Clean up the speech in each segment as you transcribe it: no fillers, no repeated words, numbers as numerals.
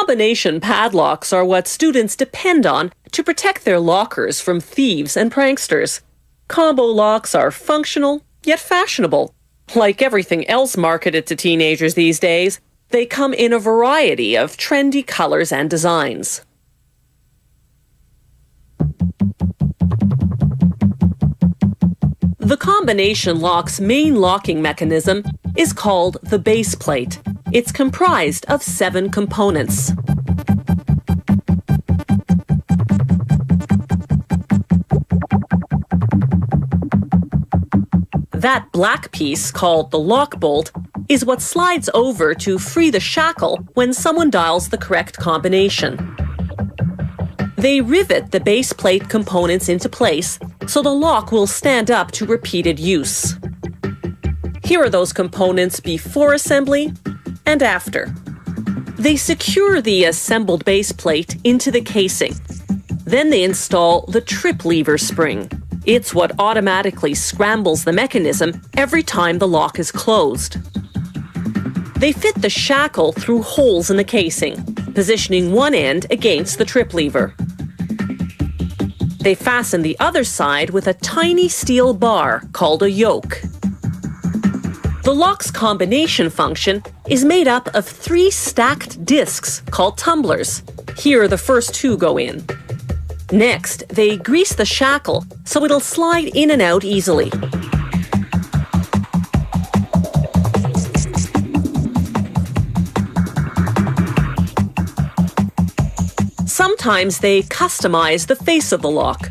Combination padlocks are what students depend on to protect their lockers from thieves and pranksters. Combo locks are functional, yet fashionable. Like everything else marketed to teenagers these days, they come in a variety of trendy colors and designs. The combination lock's main locking mechanism is called the base plate. It's comprised of 7 components. That black piece, called the lock bolt, is what slides over to free the shackle when someone dials the correct combination. They rivet the base plate components into place so the lock will stand up to repeated use. Here are those components before assembly and after. They secure the assembled base plate into the casing. Then they install the trip lever spring. It's what automatically scrambles the mechanism every time the lock is closed. They fit the shackle through holes in the casing, positioning one end against the trip lever. They fasten the other side with a tiny steel bar called a yoke. The lock's combination function is made up of 3 stacked discs called tumblers. Here, the first 2 go in. Next, they grease the shackle so it'll slide in and out easily. Sometimes they customize the face of the lock.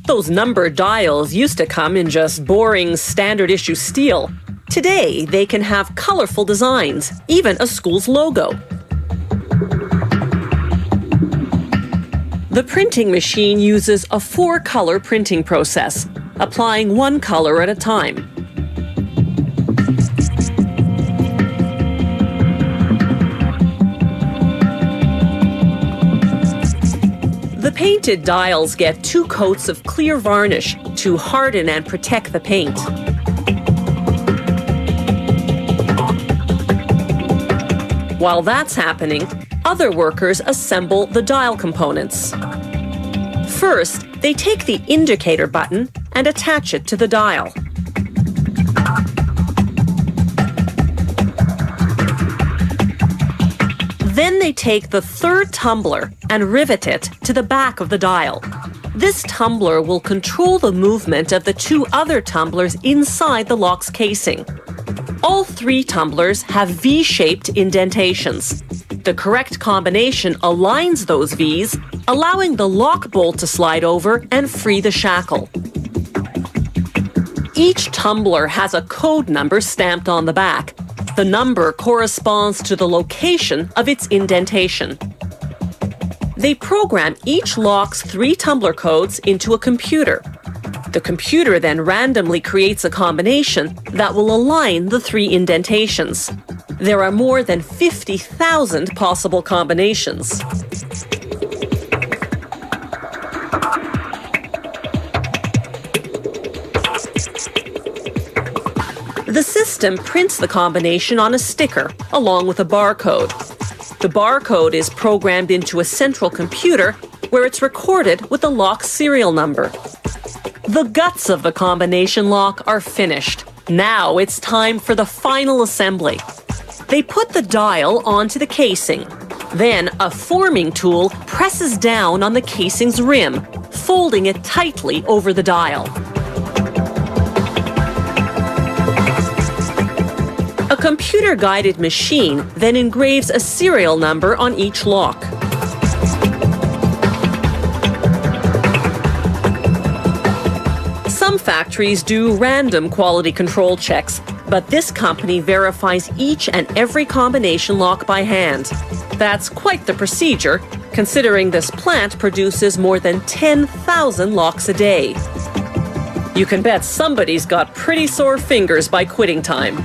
Those numbered dials used to come in just boring standard-issue steel. Today, they can have colorful designs, even a school's logo. The printing machine uses a 4-color printing process, applying 1 color at a time. The painted dials get 2 coats of clear varnish to harden and protect the paint. While that's happening, other workers assemble the dial components. First, they take the indicator button and attach it to the dial. Then they take the 3rd tumbler and rivet it to the back of the dial. This tumbler will control the movement of the 2 other tumblers inside the lock's casing. All 3 tumblers have V-shaped indentations. The correct combination aligns those V's, allowing the lock bolt to slide over and free the shackle. Each tumbler has a code number stamped on the back. The number corresponds to the location of its indentation. They program each lock's 3 tumbler codes into a computer. The computer then randomly creates a combination that will align the 3 indentations. There are more than 50,000 possible combinations. The system prints the combination on a sticker, along with a barcode. The barcode is programmed into a central computer, where it's recorded with the lock's serial number. The guts of the combination lock are finished. Now it's time for the final assembly. They put the dial onto the casing. Then a forming tool presses down on the casing's rim, folding it tightly over the dial. A computer-guided machine then engraves a serial number on each lock. Some factories do random quality control checks, but this company verifies each and every combination lock by hand. That's quite the procedure, considering this plant produces more than 10,000 locks a day. You can bet somebody's got pretty sore fingers by quitting time.